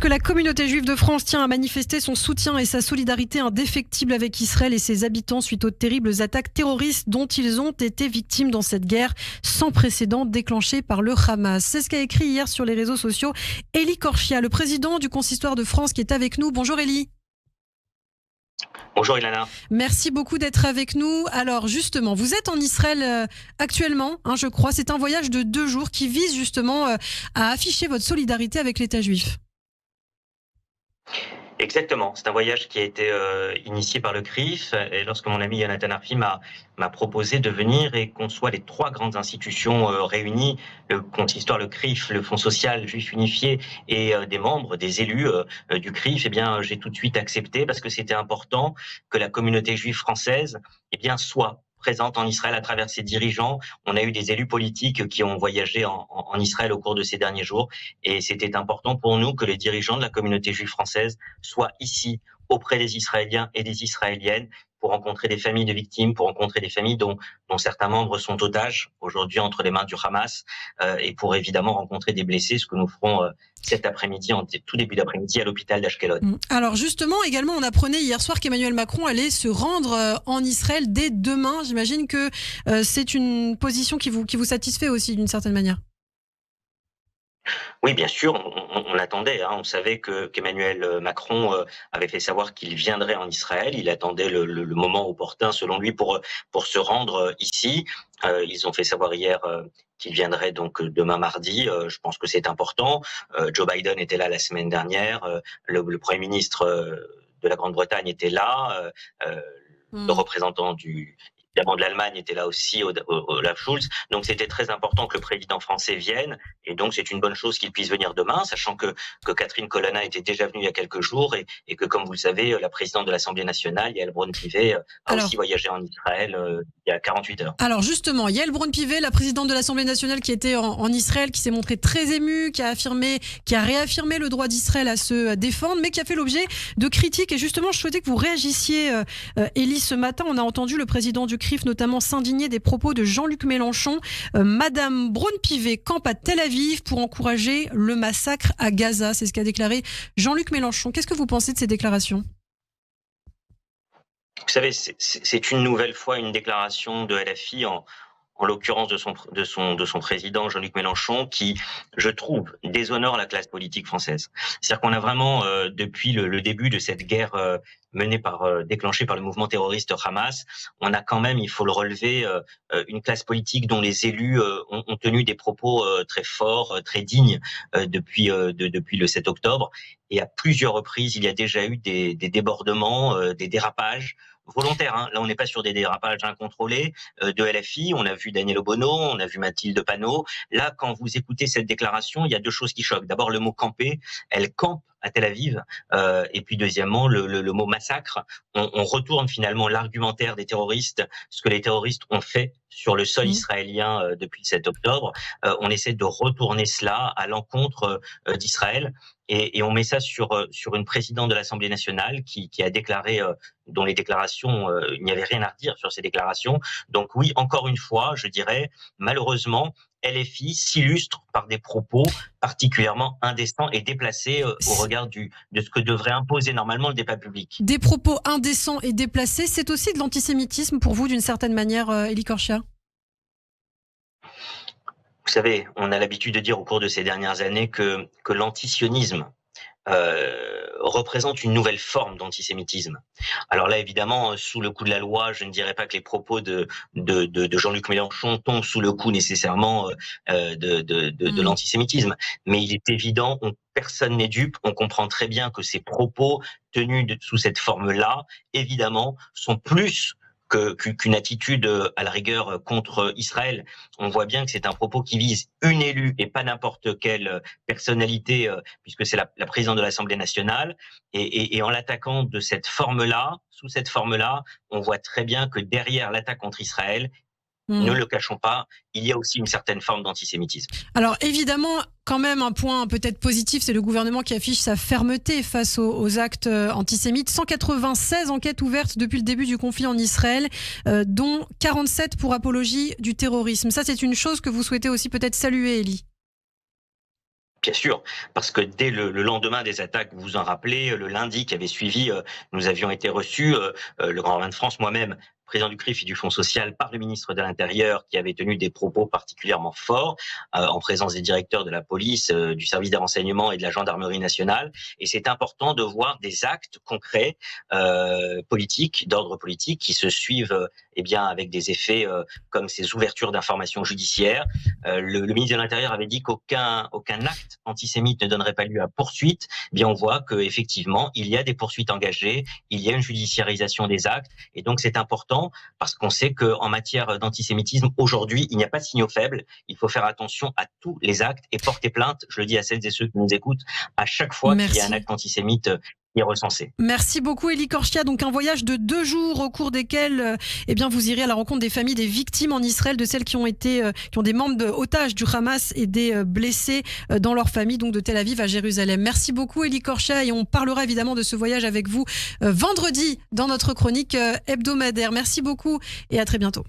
que la communauté juive de France tient à manifester son soutien et sa solidarité indéfectible avec Israël et ses habitants suite aux terribles attaques terroristes dont ils ont été victimes dans cette guerre sans précédent déclenchée par le Hamas. C'est ce qu'a écrit hier sur les réseaux sociaux Élie Korchia, le président du Consistoire de France qui est avec nous. Bonjour Élie. Bonjour Ilana. Merci beaucoup d'être avec nous. Alors justement, vous êtes en Israël actuellement, je crois. C'est un voyage de 2 jours qui vise justement à afficher votre solidarité avec l'État juif. Exactement, c'est un voyage qui a été initié par le CRIF et lorsque mon ami Yonatan Arfi m'a proposé de venir et qu'on soit les 3 grandes institutions réunies, le Consistoire, le CRIF, le Fonds social juif unifié et des membres, des élus du CRIF, eh bien j'ai tout de suite accepté parce que c'était important que la communauté juive française soit présente en Israël à travers ses dirigeants. On a eu des élus politiques qui ont voyagé en Israël au cours de ces derniers jours et c'était important pour nous que les dirigeants de la communauté juive française soient ici auprès des Israéliens et des Israéliennes pour rencontrer des familles de victimes, pour rencontrer des familles dont certains membres sont otages aujourd'hui entre les mains du Hamas et pour évidemment rencontrer des blessés, ce que nous ferons cet après-midi, en tout début d'après-midi à l'hôpital d'Ashkelon. Alors justement, également, on apprenait hier soir qu'Emmanuel Macron allait se rendre en Israël dès demain. J'imagine que c'est une position qui vous satisfait aussi d'une certaine manière. Oui, bien sûr, on l'attendait. On savait qu'Emmanuel Macron avait fait savoir qu'il viendrait en Israël. Il attendait le moment opportun, selon lui, pour se rendre ici. Ils ont fait savoir hier qu'il viendrait donc demain mardi. Je pense que c'est important. Joe Biden était là la semaine dernière. Le Premier ministre de la Grande-Bretagne était là. Le représentant évidemment de l'Allemagne était là aussi, Olaf Scholz. Donc c'était très important que le président français vienne. Et donc c'est une bonne chose qu'il puisse venir demain, sachant que Catherine Colonna était déjà venue il y a quelques jours et que, comme vous le savez, la présidente de l'Assemblée nationale, Yael Braun-Pivet, a aussi voyagé en Israël il y a 48 heures. Alors justement, Yael Braun-Pivet, la présidente de l'Assemblée nationale qui était en Israël, qui s'est montrée très émue, qui a réaffirmé le droit d'Israël à se défendre, mais qui a fait l'objet de critiques. Et justement, je souhaitais que vous réagissiez, Élie, ce matin. On a entendu le président du CRIF notamment s'indigner des propos de Jean-Luc Mélenchon. Madame Braun-Pivet campe à Tel Aviv pour encourager le massacre à Gaza. C'est ce qu'a déclaré Jean-Luc Mélenchon. Qu'est-ce que vous pensez de ces déclarations ? Vous savez, c'est une nouvelle fois une déclaration de LFI en l'occurrence de son président Jean-Luc Mélenchon, qui, je trouve, déshonore la classe politique française. C'est-à-dire qu'on a vraiment, depuis le début de cette guerre déclenchée par le mouvement terroriste Hamas, on a quand même, il faut le relever, une classe politique dont les élus ont tenu des propos très forts, très dignes depuis le 7 octobre. Et à plusieurs reprises, il y a déjà eu des débordements, des dérapages volontaires. Là, on n'est pas sur des dérapages incontrôlés de LFI. On a vu Daniel Obono, on a vu Mathilde Panot. Là, quand vous écoutez cette déclaration, il y a 2 choses qui choquent. D'abord, le mot camper. Elle campe à Tel Aviv. Et puis, deuxièmement, le mot massacre. On retourne finalement l'argumentaire des terroristes, ce que les terroristes ont fait sur le sol israélien depuis le 7 octobre. On essaie de retourner cela à l'encontre d'Israël. Et on met ça sur une présidente de l'Assemblée nationale qui a déclaré, dont les déclarations, il n'y avait rien à redire sur ces déclarations. Donc oui, encore une fois, je dirais, malheureusement, LFI s'illustre par des propos particulièrement indécents et déplacés au regard de ce que devrait imposer normalement le débat public. Des propos indécents et déplacés, c'est aussi de l'antisémitisme pour vous, d'une certaine manière, Élie Korchia ? Vous savez, on a l'habitude de dire au cours de ces dernières années que l'antisionisme représente une nouvelle forme d'antisémitisme. Alors là, évidemment, sous le coup de la loi, je ne dirais pas que les propos de Jean-Luc Mélenchon tombent sous le coup nécessairement de l'antisémitisme. Mais il est évident, personne n'est dupe, on comprend très bien que ces propos tenus sous cette forme-là, évidemment, sont plus qu'une attitude à la rigueur contre Israël. On voit bien que c'est un propos qui vise une élue et pas n'importe quelle personnalité, puisque c'est la présidente de l'Assemblée nationale. Et en l'attaquant de cette forme-là, sous cette forme-là, on voit très bien que derrière l'attaque contre Israël, ne le cachons pas, il y a aussi une certaine forme d'antisémitisme. Alors évidemment, quand même un point peut-être positif, c'est le gouvernement qui affiche sa fermeté face aux actes antisémites. 196 enquêtes ouvertes depuis le début du conflit en Israël, dont 47 pour apologie du terrorisme. Ça, c'est une chose que vous souhaitez aussi peut-être saluer, Élie. Bien sûr, parce que dès le lendemain des attaques, vous vous en rappelez, le lundi qui avait suivi, nous avions été reçus, le Grand Rabbin de France, moi-même, président du CRIF et du Fonds social, par le ministre de l'Intérieur, qui avait tenu des propos particulièrement forts, en présence des directeurs de la police, du service des renseignements et de la gendarmerie nationale. Et c'est important de voir des actes concrets, politiques, d'ordre politique, qui se suivent, eh bien, avec des effets comme ces ouvertures d'informations judiciaires. Le ministre de l'Intérieur avait dit aucun acte antisémite ne donnerait pas lieu à poursuite. Eh bien, on voit qu'effectivement, il y a des poursuites engagées, il y a une judiciarisation des actes, et donc c'est important parce qu'on sait qu'en matière d'antisémitisme, aujourd'hui, il n'y a pas de signaux faibles. Il faut faire attention à tous les actes et porter plainte, je le dis à celles et ceux qui nous écoutent, à chaque fois qu'il y a un acte antisémite qui est recensé. Merci beaucoup, Élie Korchia. Donc, un voyage de 2 jours au cours desquels eh bien, vous irez à la rencontre des familles des victimes en Israël, de celles qui ont des membres otages du Hamas et des blessés dans leur famille, donc de Tel Aviv à Jérusalem. Merci beaucoup, Élie Korchia, et on parlera évidemment de ce voyage avec vous vendredi dans notre chronique hebdomadaire. Merci beaucoup et à très bientôt.